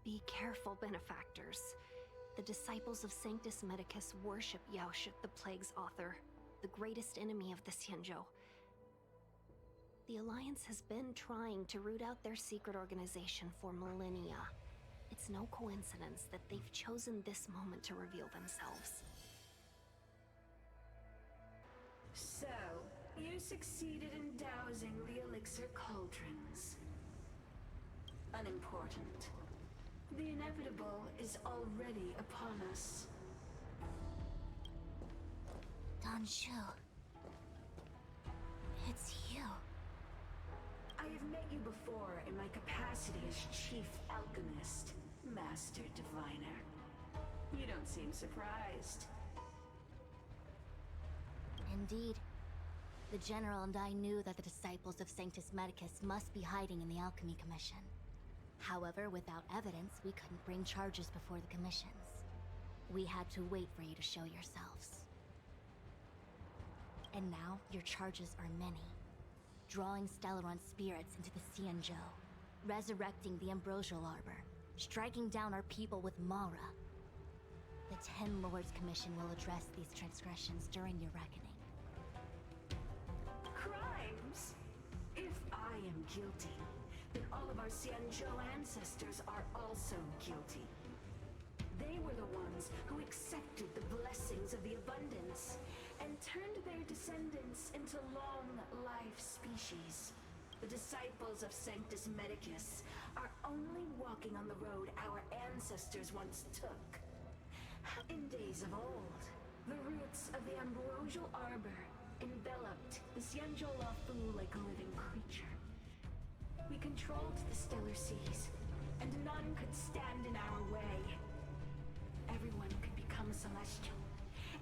Be careful, benefactors. The disciples of Sanctus Medicus worship Yaoshut, the Plague's author, the greatest enemy of the Xianzhou. The Alliance has been trying to root out their secret organization for millennia. It's no coincidence that they've chosen this moment to reveal themselves. So, you succeeded in dousing the elixir cauldrons. Unimportant. The inevitable is already upon us. Don Shu. It's you. I have met you before in my capacity as Chief Alchemist, Master Diviner. You don't seem surprised. Indeed. The General and I knew that the disciples of Sanctus Medicus must be hiding in the Alchemy Commission. However, without evidence, we couldn't bring charges before the commissions. We had to wait for you to show yourselves. And now, your charges are many. Drawing Stellaron spirits into the Xianzhou, resurrecting the Ambrosial Arbor, striking down our people with Mara. The Ten Lords Commission will address these transgressions during your reckoning. Crimes? If I am guilty, then all of our Xianzhou ancestors are also guilty. They were the ones who accepted the blessings of the abundance and turned their descendants into long-life species. The disciples of Sanctus Medicus are only walking on the road our ancestors once took. In days of old, the roots of the Ambrosial Arbor enveloped the Xianzhou Lafu like a living creature. We controlled the stellar seas, and none could stand in our way. Everyone could become celestial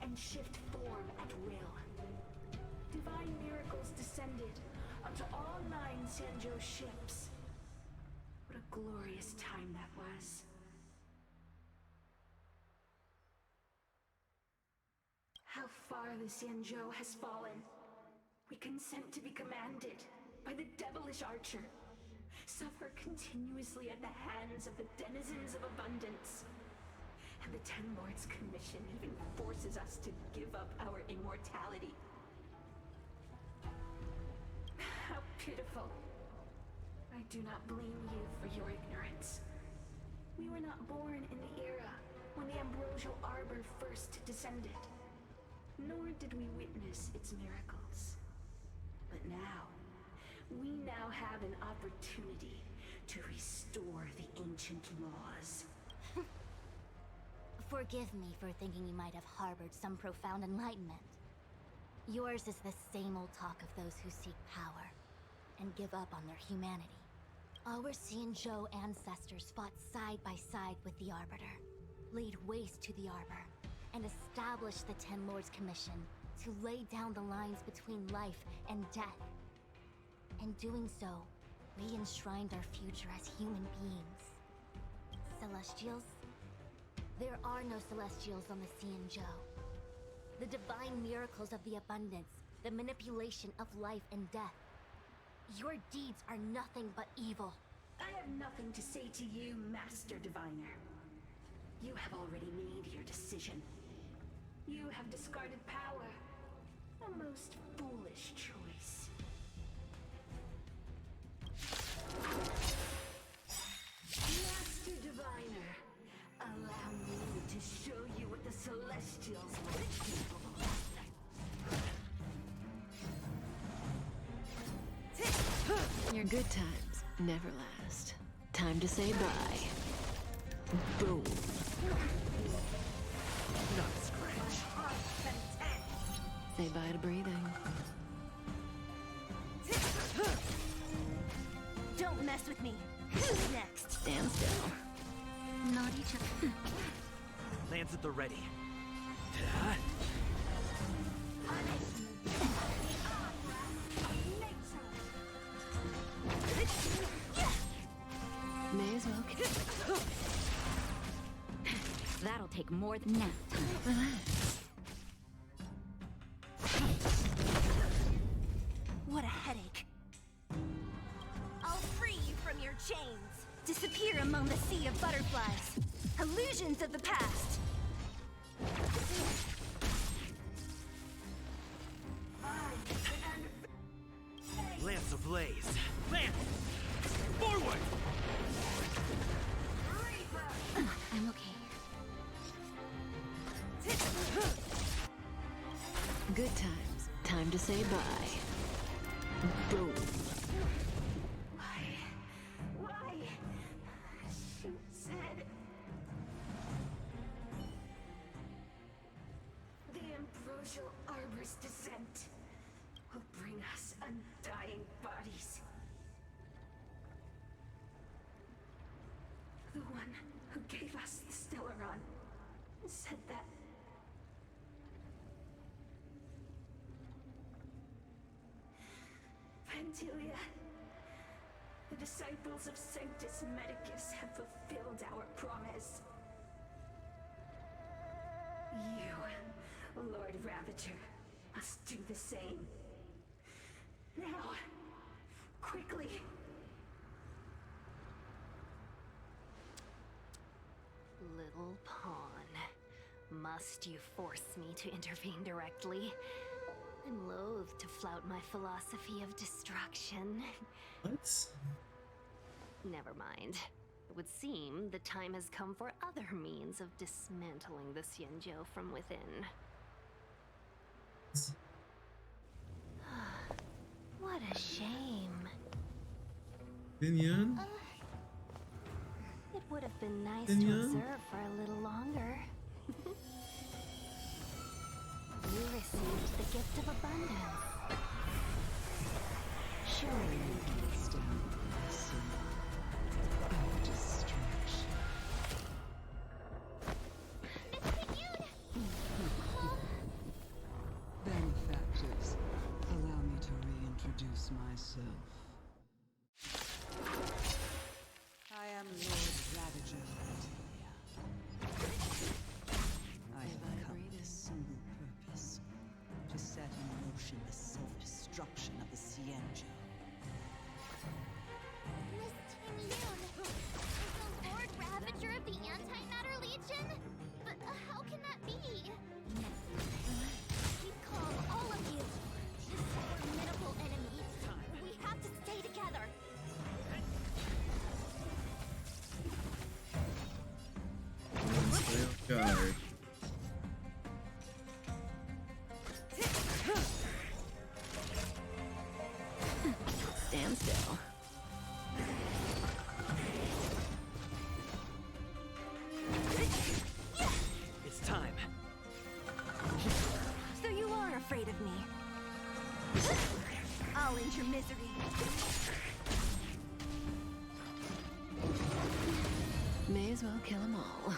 and shift form at will. Divine miracles descended onto all 9 Xianzhou ships. What a glorious time that was. How far the Xianzhou has fallen. We consent to be commanded by the devilish archer. Suffer continuously at the hands of the denizens of abundance. And the Ten Lords Commission even forces us to give up our immortality. How pitiful. I do not blame you for your ignorance. We were not born in the era when the Ambrosial Arbor first descended. Nor did we witness its miracles. But we now have an opportunity to restore the ancient laws. Forgive me for thinking you might have harbored some profound enlightenment. Yours is the same old talk of those who seek power and give up on their humanity. Our Xianzhou ancestors fought side by side with the Arbiter, laid waste to the Arbor, and established the Ten Lords Commission to lay down the lines between life and death. In doing so, we enshrined our future as human beings. Celestials? There are no Celestials on the Xianzhou. The divine miracles of the abundance, the manipulation of life and death. Your deeds are nothing but evil. I have nothing to say to you, Master Diviner. You have already made your decision. You have discarded power. A most foolish choice. Master Diviner, allow me to show you what the Celestials were capable of. Your good times never last. Time to say bye. Boom. Not a scratch. Say bye to breathing. Don't mess with me. Who's next? Stand still. Not each other. Lands at the ready. Ta-da. May as well. That'll take more than nap time. Relax. What a headache. I'll free you from your chains. Disappear among the sea of butterflies. Illusions of the past. Lance ablaze. Lance! Forward! I'm okay. Good times. Time to say bye. Boom. Why? She said... The ambrosial arbor's descent will bring us undying bodies. The one who gave us the Stellaron said that. Phantylia, the disciples of Sanctus Medicus have fulfilled our promise. You, Lord Ravager, must do the same. Now, quickly. Little pawn. Must you force me to intervene directly? I'm loath to flout my philosophy of destruction. What? Never mind. It would seem the time has come for other means of dismantling the Xianzhou from within. What a shame. Tingyun? It would have been nice to Tingyun? observe for a little longer. You received the gift of abundance. Surely you can stand the sin of destruction. Benefactors, allow me to reintroduce myself. I am Lord Ravager Phantylia. I have come with a single purpose: to set in motion the self-destruction of the Xianzhou. Miss Tingyun, is the Lord Ravager of the Antimatter Legion? But how can that be? We've called all of you this formidable enemy. We have to stay together. Stay on guard. Stand still. It's time. So you are afraid of me. I'll end your misery. May as well kill them all.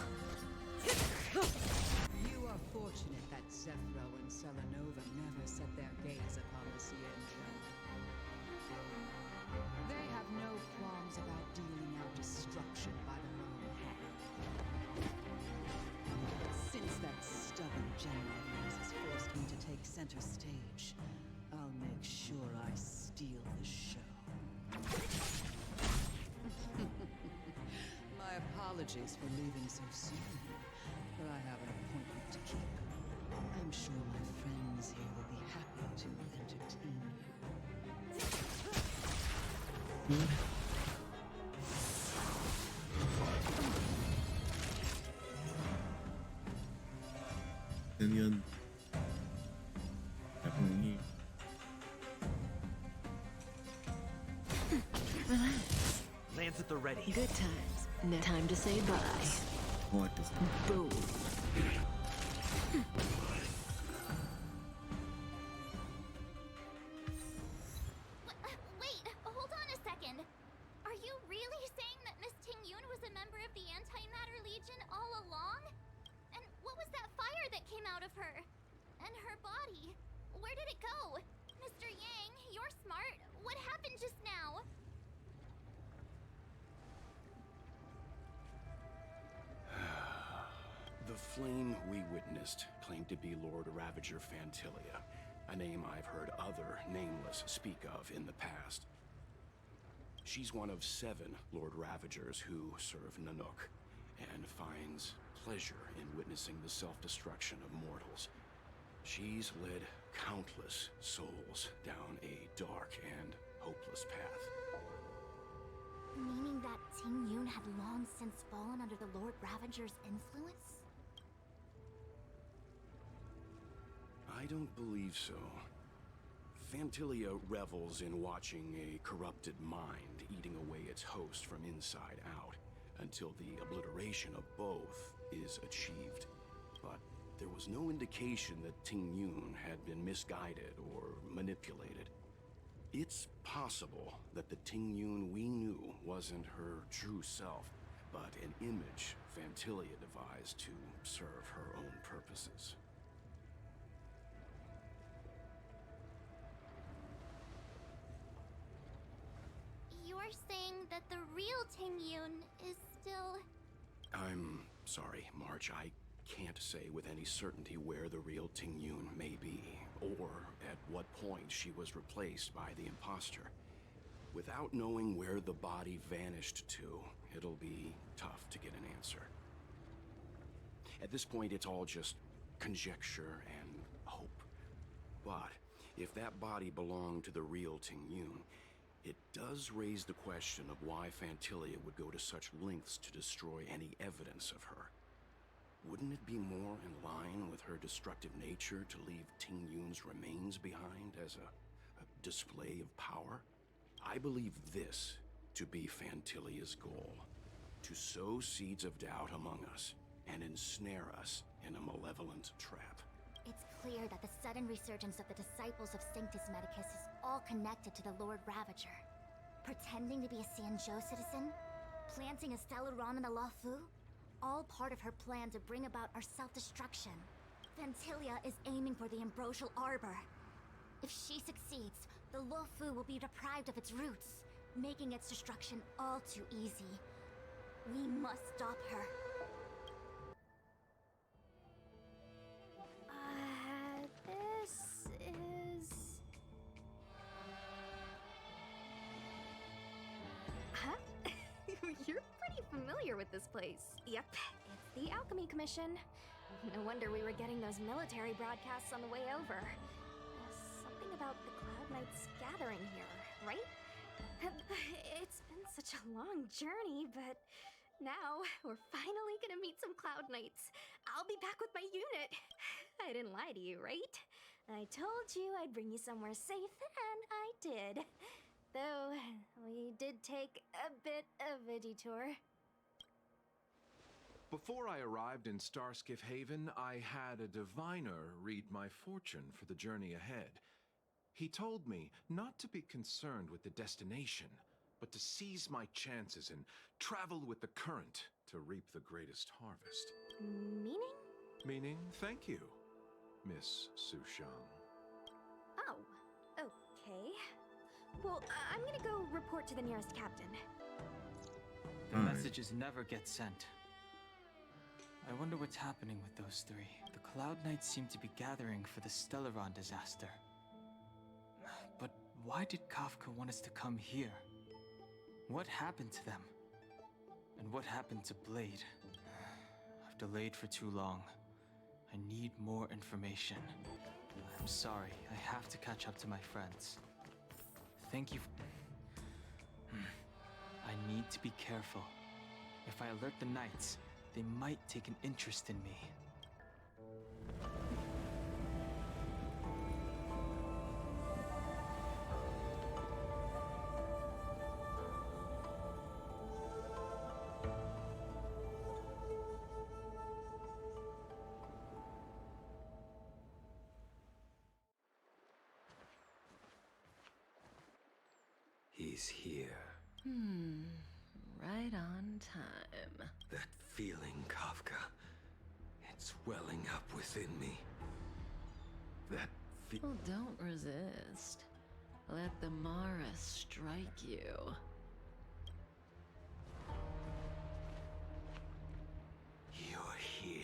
You are fortunate that Zephyro and Selenova never set their gaze upon the Xianzhou. They have no qualms about dealing out destruction by their own hand. Since that stubborn General of yours has forced me to take center stage, I'll make sure I steal the show. My apologies for leaving so soon, but I have an appointment to keep. I'm sure my friends here will be happy to entertain you. Tingyun. Happening Relax. Lance at the ready. Good times. Time to say bye. I like this. Boom. Wait, hold on a second. Are you really saying that Miss Tingyun was a member of the Antimatter Legion all along? And what was that fire that came out of her? And her body? Where did it go? Mr. Yang, you're smart. What happened just now? The flame we witnessed claimed to be Lord Ravager Phantylia, a name I've heard other nameless speak of in the past. She's one of 7 Lord Ravagers who serve Nanook, and finds pleasure in witnessing the self-destruction of mortals. She's led countless souls down a dark and hopeless path. Meaning that Tingyun had long since fallen under the Lord Ravager's influence? I don't believe so. Phantylia revels in watching a corrupted mind eating away its host from inside out, until the obliteration of both is achieved. But there was no indication that Tingyun had been misguided or manipulated. It's possible that the Tingyun we knew wasn't her true self, but an image Phantylia devised to serve her own purposes. You're saying that the real Tingyun is still... I'm sorry, March. I can't say with any certainty where the real Tingyun may be, or at what point she was replaced by the imposter. Without knowing where the body vanished to, it'll be tough to get an answer. At this point, it's all just conjecture and hope. But if that body belonged to the real Tingyun, it does raise the question of why Phantylia would go to such lengths to destroy any evidence of her. Wouldn't it be more in line with her destructive nature to leave Tingyun's remains behind as a display of power? I believe this to be Phantylia's goal: to sow seeds of doubt among us and ensnare us in a malevolent trap. It's clear that the sudden resurgence of the disciples of Sanctus Medicus is all connected to the Lord Ravager. Pretending to be a Xianzhou citizen? Planting a Stellaron in the Luofu? All part of her plan to bring about our self-destruction. Phantylia is aiming for the Ambrosial Arbor. If she succeeds, the Luofu will be deprived of its roots, making its destruction all too easy. We must stop her. This is... Huh? You're pretty familiar with this place. Yep, it's the Alchemy Commission. No wonder we were getting those military broadcasts on the way over. Something about the Cloud Knights gathering here, right? It's been such a long journey, but now we're finally gonna meet some Cloud Knights. I'll be back with my unit. I didn't lie to you, right? I told you I'd bring you somewhere safe, and I did. Though, we did take a bit of a detour. Before I arrived in Starskiff Haven, I had a diviner read my fortune for the journey ahead. He told me not to be concerned with the destination, but to seize my chances and travel with the current to reap the greatest harvest. Meaning? Meaning, thank you, Miss Sushang. Oh, okay. Well, I'm gonna go report to the nearest captain. The Alright. messages never get sent. I wonder what's happening with those 3. The Cloud Knights seem to be gathering for the Stellaron disaster. But why did Kafka want us to come here? What happened to them? And what happened to Blade? I've delayed for too long. I need more information. I'm sorry, I have to catch up to my friends. Thank you. I need to be careful. If I alert the Knights, they might take an interest in me. He's here. Right on time. That feeling, Kafka. It's welling up within me. That Well, don't resist. Let the Mara strike you. You're here.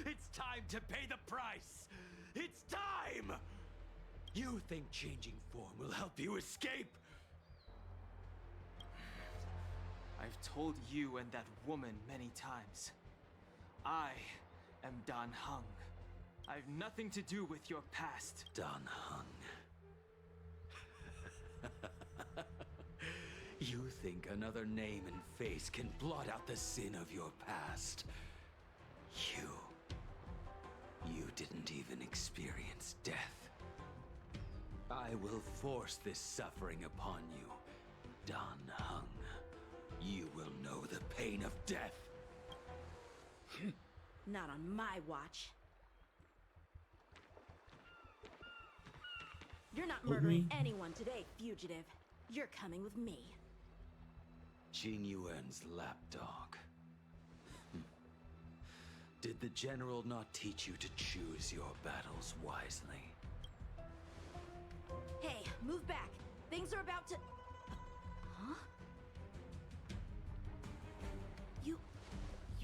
It's time to pay the price! It's time! You think changing form will help you escape? I've told you and that woman many times. I am Dan Heng. I've nothing to do with your past. Dan Heng. You think another name and face can blot out the sin of your past? You didn't even experience death. I will force this suffering upon you, Dan Heng. You will know the pain of death. Not on my watch. You're not murdering anyone today, fugitive. You're coming with me. Tingyun's lapdog. Did the general not teach you to choose your battles wisely? Hey, move back. Things are about to... Huh? You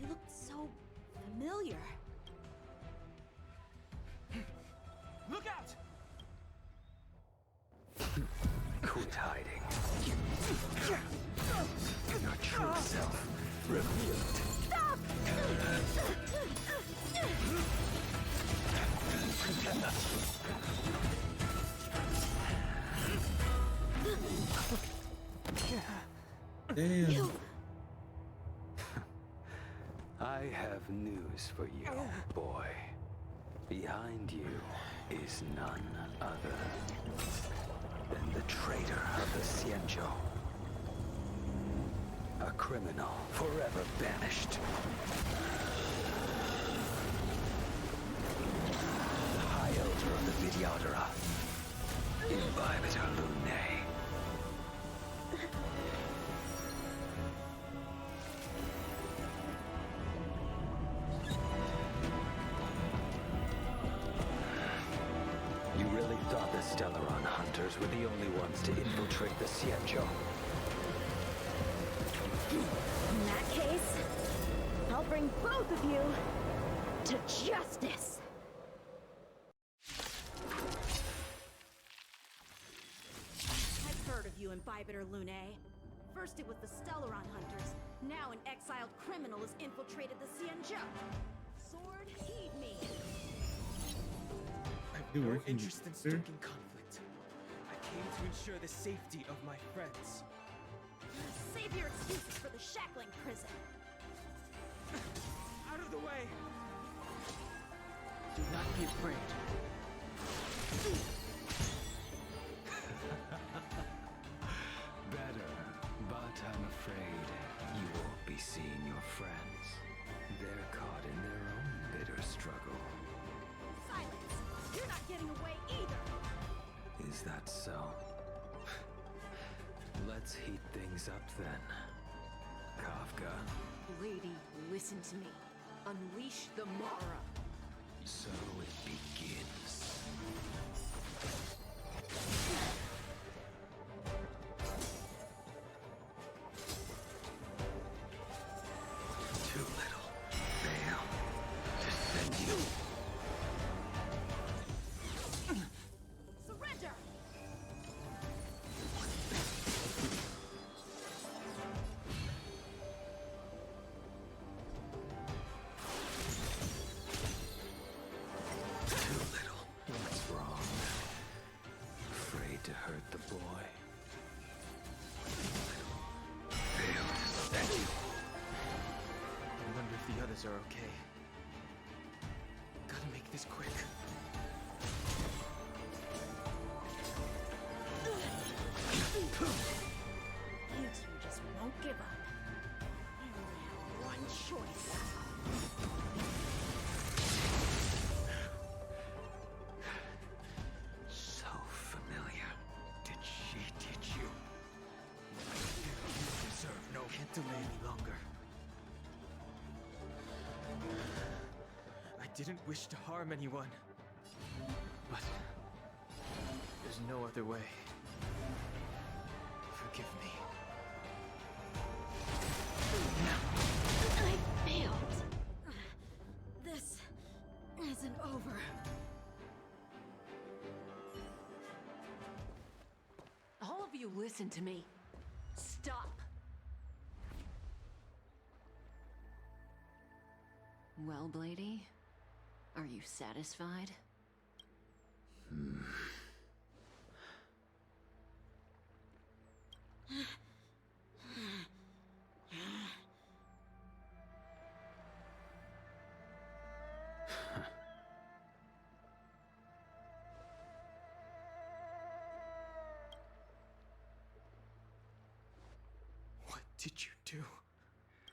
look so familiar. Look out! Quit hiding. Your true self revealed. Stop! Damn. I have news for you, boy. Behind you is none other than the traitor of the Xianzhou. A criminal forever banished. The High Elder of the Vidyadhara. Imbibitor Lunae. You really thought the Stellaron hunters were the only ones to infiltrate the Xianzhou? In that case, I'll bring both of you to justice. I've heard of you, Imbibitor Lunae. First it was the Stellaron hunters. Now an exiled criminal has infiltrated the Xianzhou. Sword, heed me. You No working, interest in sir? stoking conflict. I came to ensure the safety of my friends. Save your excuses for the shackling prison. Out of the way! Do not be afraid. Better, but I'm afraid you won't be seeing your friends. They're caught in their own bitter struggle. Silence! You're not getting away either! Is that so? Let's heat things up then. Kafka. Lady, listen to me. Unleash the Mara. So it begins. Too little. Fail. To send you. Surrender! Too little. What's wrong? Afraid to hurt the boy. Failed to send you. I wonder if the others are okay. Gotta make this quick. You two just won't give up. I only have one choice. So familiar. Did she teach you? You deserve no... Can't delay any longer. I didn't wish to harm anyone. But there's no other way. Forgive me. I failed. This isn't over. you listen to me? Stop! Well, Blady, are you satisfied? What did you do?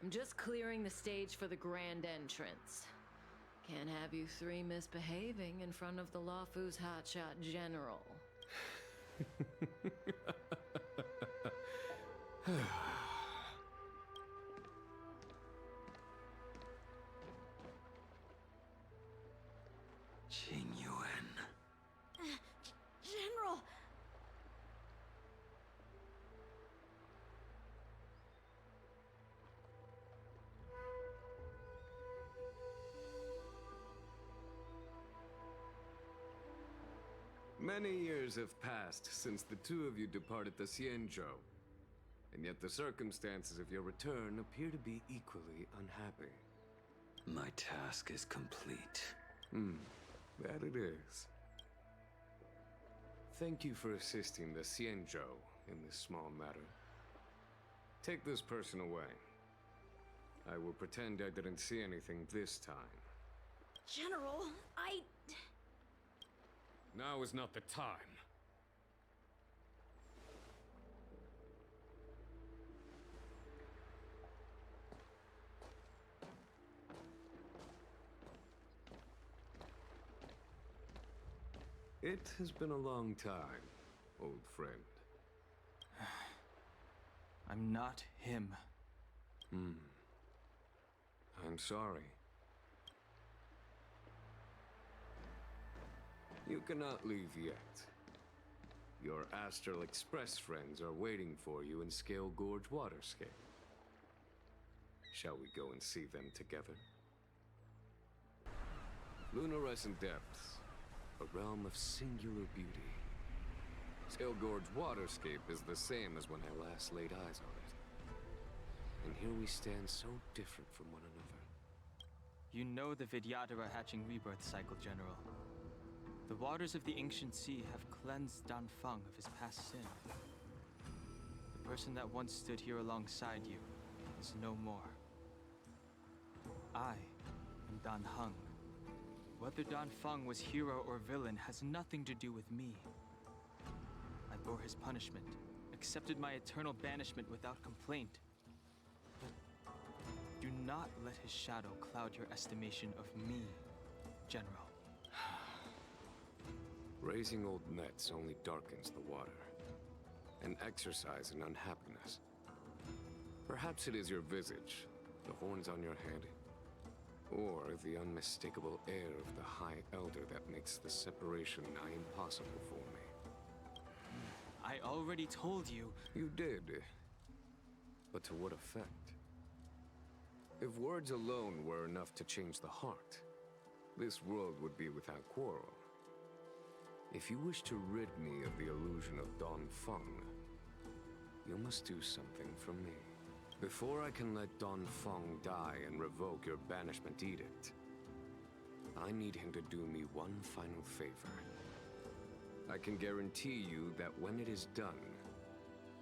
I'm just clearing the stage for the grand entrance. Can't have you three misbehaving in front of the Lawfu's hotshot general. Tingyun. General! Many years have passed since the two of you departed the Xianzhou, and yet the circumstances of your return appear to be equally unhappy. My task is complete. That it is. Thank you for assisting the Xianzhou in this small matter. Take this person away. I will pretend I didn't see anything this time. General, Now is not the time. It has been a long time, old friend. I'm not him. I'm sorry. You cannot leave yet. Your Astral Express friends are waiting for you in Scale Gorge Waterscape. Shall we go and see them together? Lunarescent Depths, a realm of singular beauty. Scale Gorge Waterscape is the same as when I last laid eyes on it. And here we stand so different from one another. You know the Vidyadhara hatching rebirth cycle, General. The waters of the ancient sea have cleansed Danfeng of his past sin. The person that once stood here alongside you is no more. I am Danheng. Whether Danfeng was hero or villain has nothing to do with me. I bore his punishment, accepted my eternal banishment without complaint. But do not let his shadow cloud your estimation of me, General. Raising old nets only darkens the water. An exercise in unhappiness. Perhaps it is your visage, the horns on your head, or the unmistakable air of the High Elder that makes the separation nigh impossible for me. I already told you. You did. But to what effect? If words alone were enough to change the heart, this world would be without quarrel. If you wish to rid me of the illusion of Danfeng, you must do something for me. Before I can let Danfeng die and revoke your banishment edict, I need him to do me one final favor. I can guarantee you that when it is done,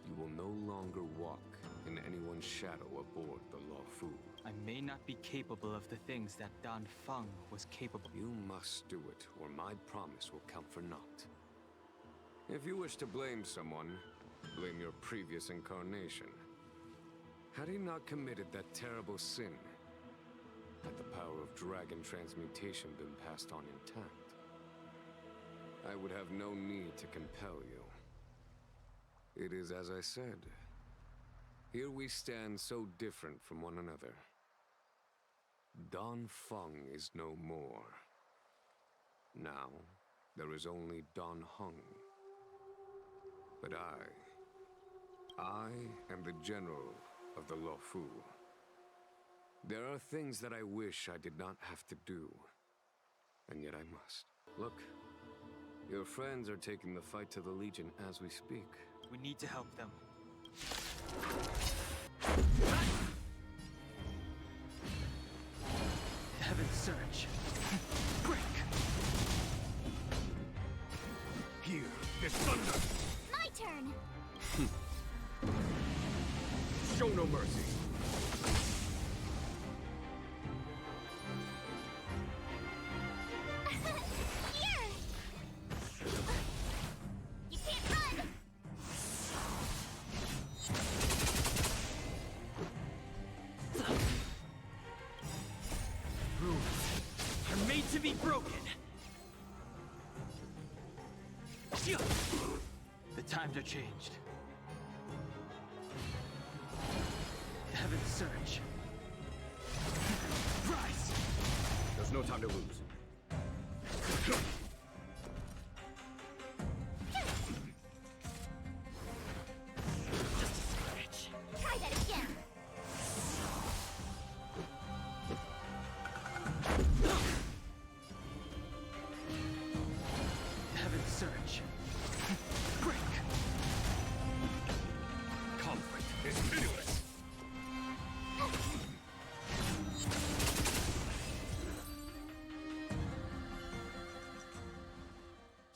you will no longer walk in anyone's shadow aboard the Lawfu. I may not be capable of the things that Danfeng was capable. You must do it, or my promise will count for naught. If you wish to blame someone, blame your previous incarnation. Had he not committed that terrible sin, had the power of dragon transmutation been passed on intact, I would have no need to compel you. It is as I said. Here we stand so different from one another. Danfeng is no more. Now, there is only Danheng. But I am the general of the Lawfu. There are things that I wish I did not have to do, and yet I must. Look, your friends are taking the fight to the Legion as we speak. We need to help them. Heaven's Surge. Break! Here, this thunder! My turn! Show no mercy. Here! You can't run! Rules are made to be broken. The times are changed. Heaven's Surge. Rise! There's no time to lose. Just a scratch. Try that again! Heaven's Surge. Break! Conflict is pitiless.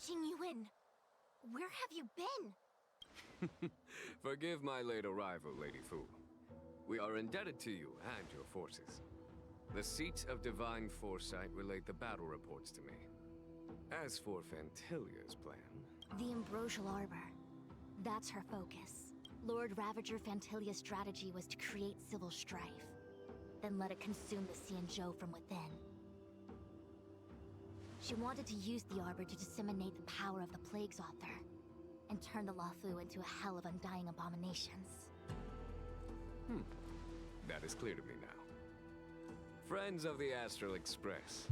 Tingyun, where have you been? Forgive my late arrival, Lady Fu. We are indebted to you and your forces. The Seat of Divine Foresight relayed the battle reports to me. As for Phantylia's plan... The Ambrosial Arbor. That's her focus. Lord Ravager Phantylia's strategy was to create civil strife, then let it consume the Xianzhou from within. She wanted to use the Arbor to disseminate the power of the Plague's Author, and turn the Luofu into a hell of undying abominations. That is clear to me now. Friends of the Astral Express,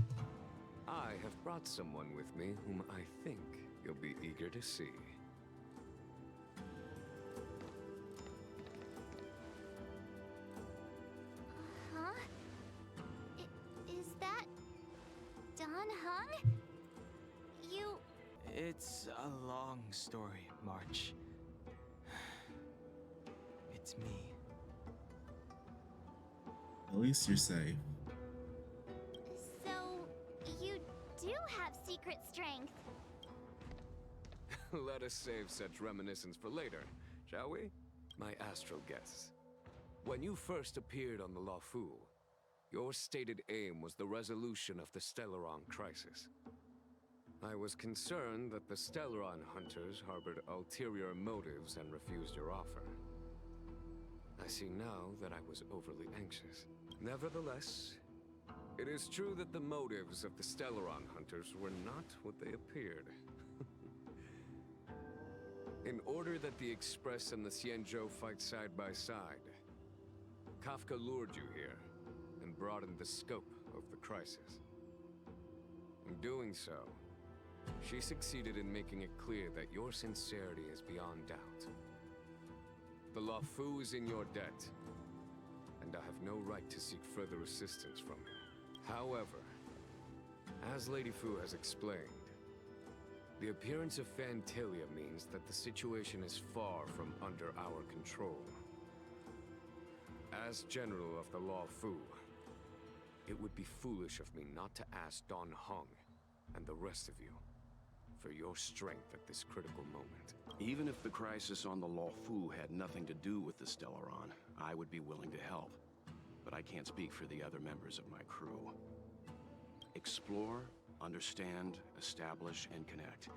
I have brought someone with me whom I think you'll be eager to see. Huh? Is that... Dan Heng? You... It's a long story, March. It's me. At least you're safe. So... you do have secret strength. Let us save such reminiscence for later, shall we? My astral guests. When you first appeared on the Luofu, your stated aim was the resolution of the Stellaron crisis. I was concerned that the Stellaron hunters harbored ulterior motives and refused your offer. I see now that I was overly anxious. Nevertheless, it is true that the motives of the Stellaron hunters were not what they appeared. In order that the Express and the Xianzhou fight side by side, Kafka lured you here and broadened the scope of the crisis. In doing so, she succeeded in making it clear that your sincerity is beyond doubt. The Luofu is in your debt, and I have no right to seek further assistance from him. However, as Lady Fu has explained, the appearance of Phantylia means that the situation is far from under our control. As General of the Luofu, it would be foolish of me not to ask Dan Heng and the rest of you for your strength at this critical moment. Even if the crisis on the Luofu had nothing to do with the Stellaron, I would be willing to help. But I can't speak for the other members of my crew. Explore, understand, establish, and connect.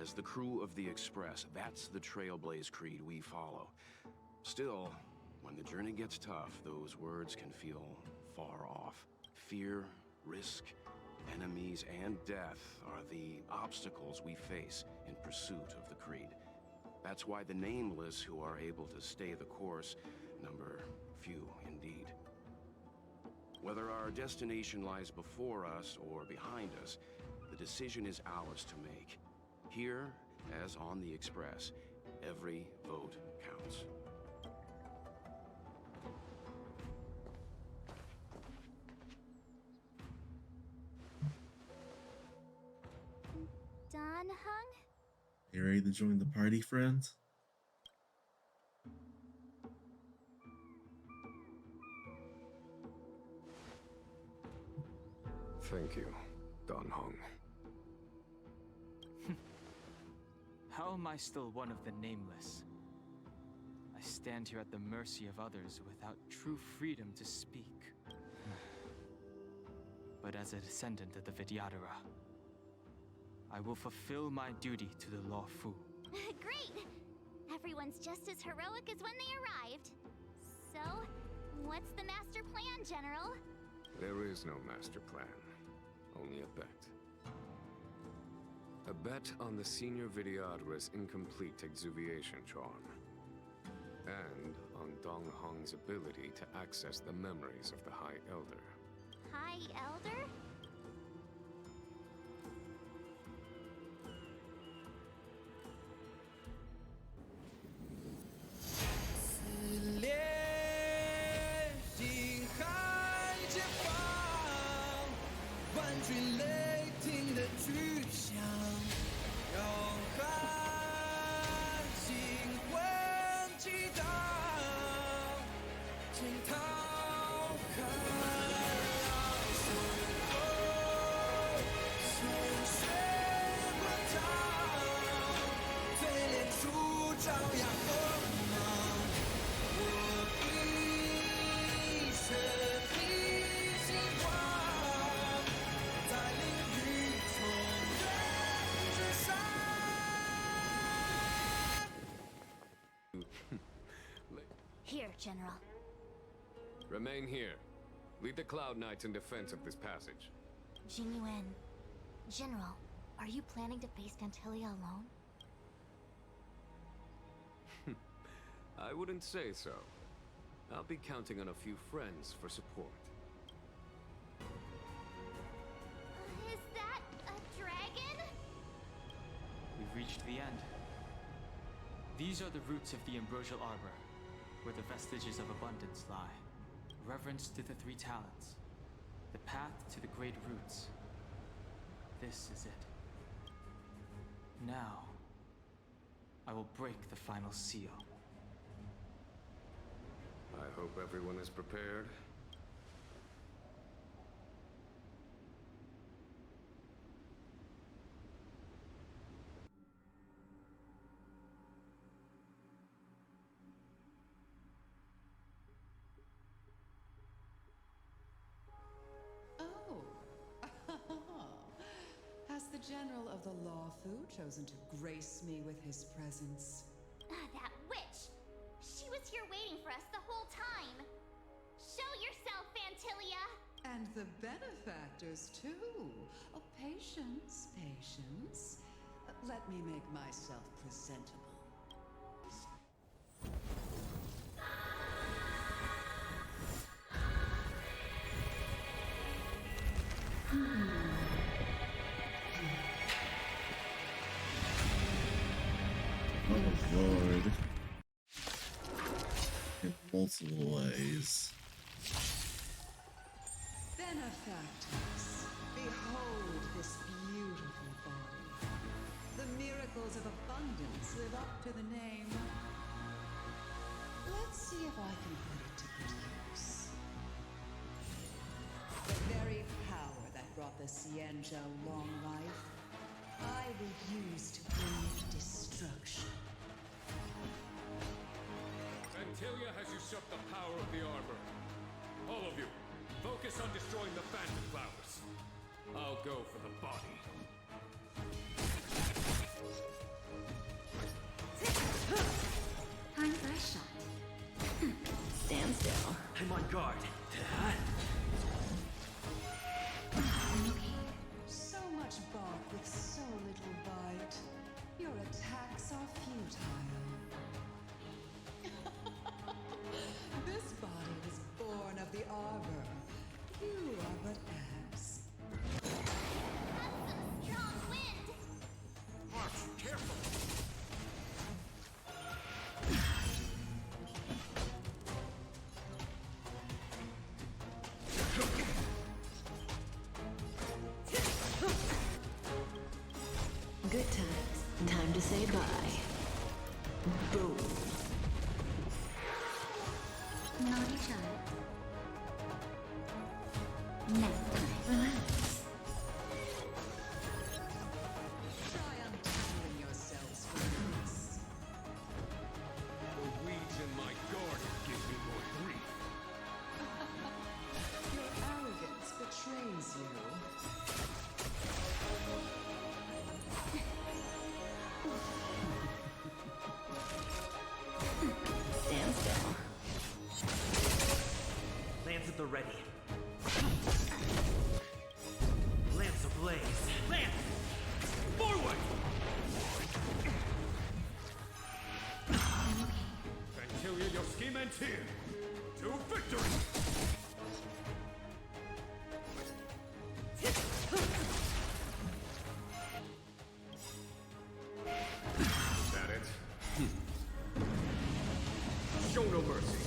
As the crew of the Express, that's the Trailblaze creed we follow. Still, when the journey gets tough, those words can feel far off. Fear, risk, enemies, and death are the obstacles we face in pursuit of the creed. That's why the nameless who are able to stay the course number few indeed. Whether our destination lies before us or behind us, the decision is ours to make. Here, as on the Express, every vote counts. Dan Heng? You ready to join the party, friends? Thank you, Don Hong. How am I still one of the nameless? I stand here at the mercy of others without true freedom to speak. But as a descendant of the Vidyadhara, I will fulfill my duty to the Law Fu. Great! Everyone's just as heroic as when they arrived. So, what's the master plan, General? There is no master plan, only a bet. A bet on the senior Vidyadhara's incomplete exuviation charm. And on Dong Hong's ability to access the memories of the High Elder. High Elder? Here, General. Remain here. Lead the Cloud Knights in defense of this passage. Tingyun. General, are you planning to face Phantylia alone? I wouldn't say so. I'll be counting on a few friends for support. Is that a dragon? We've reached the end. These are the roots of the Ambrosial Arbor, where the vestiges of abundance lie. Reverence to the three talents. The path to the great roots. This is it. Now, I will break the final seal. I hope everyone is prepared. Has the General of the Law Fu chosen to grace me with his presence? That witch! She was here waiting for us the whole time! Show yourself, Phantylia! And the benefactors, too. Oh, patience, patience. Let me make myself presentable. Oh lord. In multiple ways. Benefactors, behold this beautiful body. The miracles of abundance live up to the name. Let's see if I can put it to good use. The very power that brought the Xianzhou long life, I will use to bring destruction. Phantylia has usurped the power of the Arbor. All of you, focus on destroying the Phantom Flowers. I'll go for the body. Time for a shot. Stand still. I'm on guard. So much bark with so little bite. Your attacks are futile. This body was born of the Arbor. You are but ants. That's some strong wind! March, careful! Good times. Time to say bye. Boom. Naughty child. at the ready. Lance ablaze. Lance! Forward! Phantylia, your scheme ends here. To victory! Is that it? Show no mercy.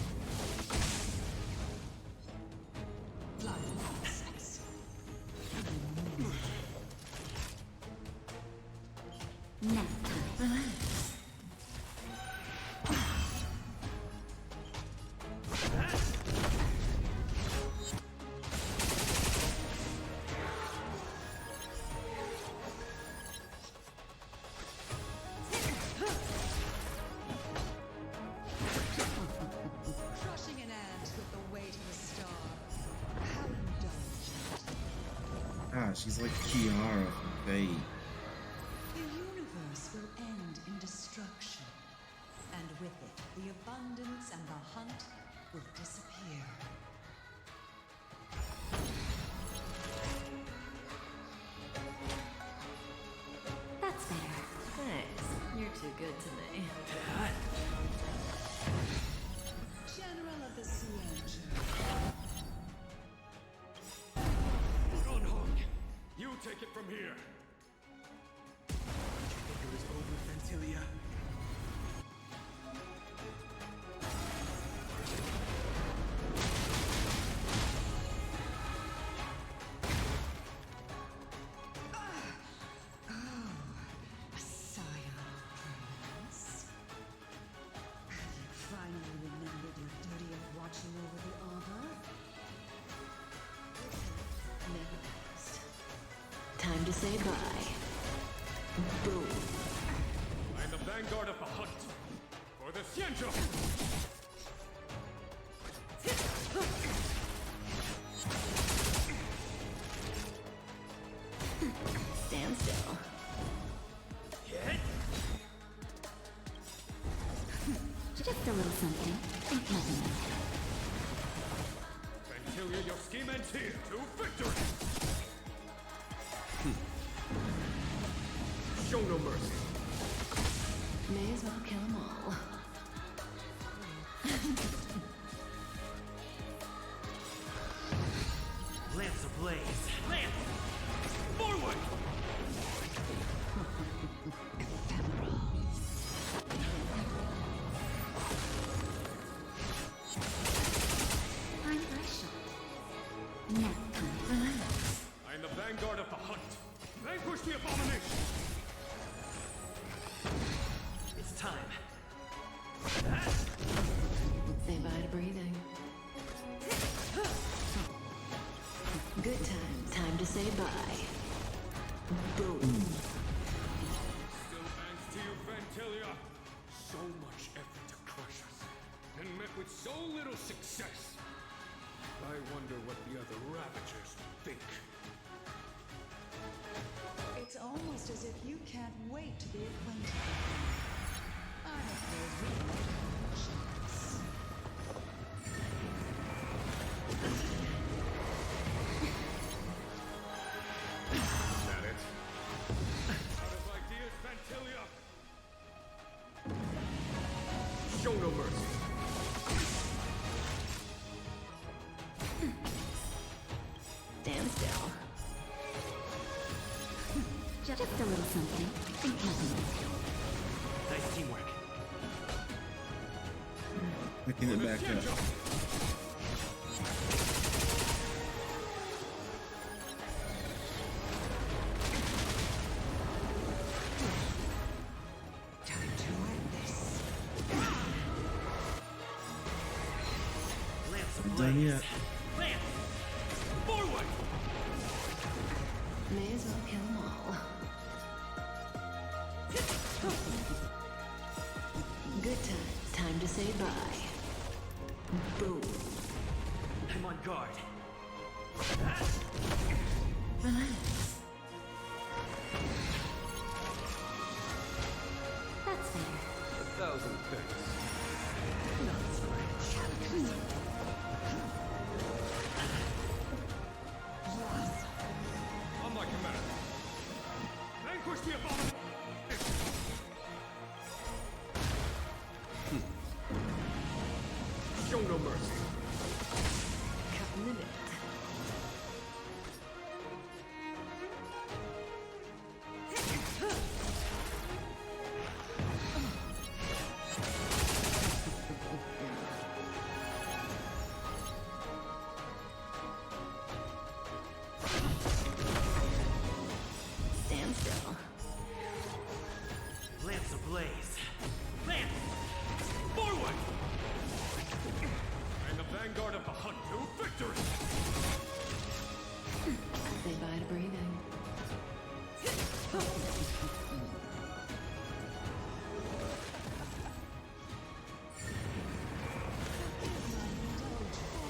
Crushing an ant with the weight of a star. How indulgent. Ah, she's like Kiara from Fate. The universe will end in destruction. And with it, the abundance and the hunt will disappear. That's better. Thanks. You're too good to me. General of the Siege. Run, Hong. You take it from here. Did you think it was over, Phantylia? A scion of dreams. Have you finally remembered your duty of watching over the arbor? Never passed. Time to say bye. Boom. I'm the vanguard of the hunt. For the Xianzhou! Stand still. Just a little something. Think nothing of it. Phantylia, your scheme ends here. To victory! Show no mercy. May as well kill them all. Lance ablaze. Lance! Forward! I'm Aisha. Nap time. I am the vanguard of the hunt. Vanquish the abomination! It's time. Say bye to breathing. Good time. Time to say bye. Boom. Still thanks to you, Phantylia. So much effort to crush us, and met with so little success. I wonder what the other Ravagers think. It's almost as if you can't wait to be acquainted with them. I'm afraid we might have a chance. Is that it? Out of ideas, Phantylia! Show no mercy. Stand still. Just a little something. Think nothing of it. Nice teamwork. Picking it back up. Time to end this. Lance I'm ablaze. done yet. Lance! Forward! May as well kill them all. Good times. Time to say bye. Boom. I'm on guard. Relax. That's fair. 1,000 thanks. Not so much. Show no mercy. Come in it. Stand still. Lance ablaze. Lance! Forward! And the vanguard of the hunt to victory! Say bye to breathing. For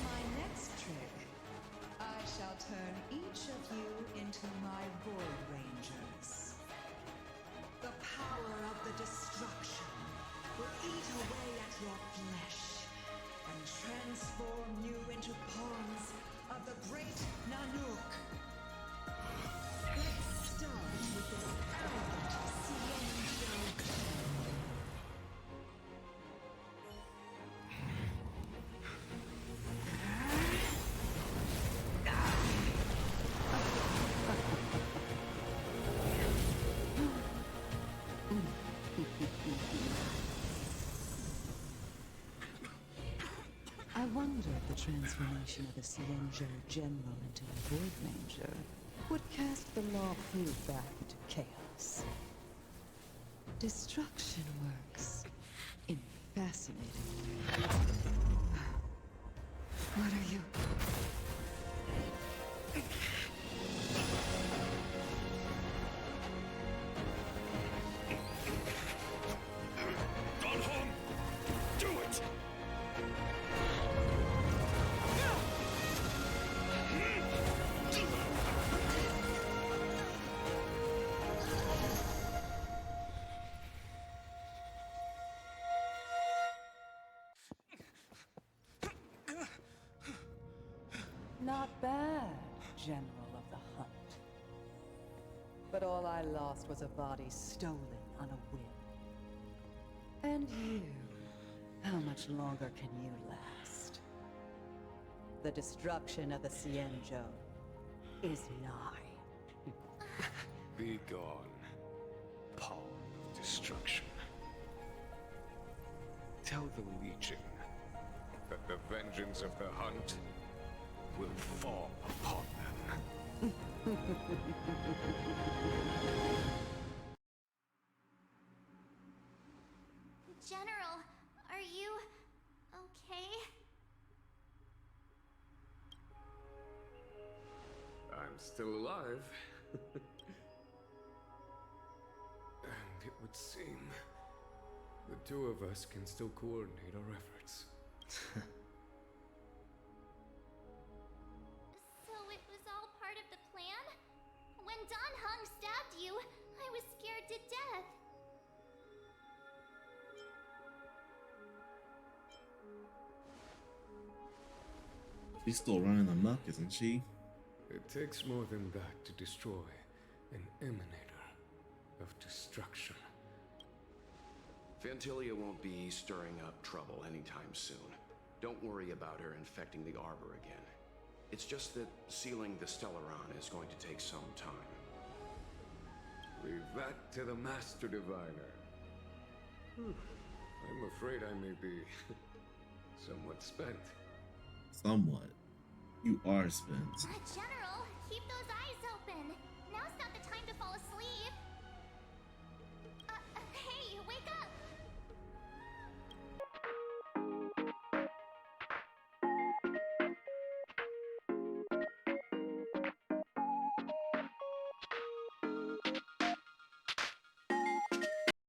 my next trick, I shall turn each of you into my Void Rangers. The power of the destruction will eat away at your flesh and transform you into pawns of the great Nanook. Let's start with this arrogant Cienzo. I wonder if the transformation of a Cienzo general into a Void Ranger would cast the Law Flu back into chaos. Destruction works in fascinating ways. What are you? Gone home! Do it! Not bad, General of the Hunt. But all I lost was a body stolen on a whim. And you, how much longer can you last? The destruction of the Cienzo is nigh. Be gone, pawn of destruction. Tell the Legion that the vengeance of the hunt will fall upon them. General, are you okay? I'm still alive. And it would seem the two of us can still coordinate our efforts. So it was all part of the plan? When Don Hung stabbed you, I was scared to death. She's still running amok, isn't she? It takes more than that to destroy an emanator of destruction. Phantylia won't be stirring up trouble anytime soon. Don't worry about her infecting the Arbor again. It's just that sealing the Stellaron is going to take some time. Leave that to the Master Diviner. I'm afraid I may be somewhat spent. Somewhat. You are spent. General, keep those eyes open. Now's not the time to fall asleep.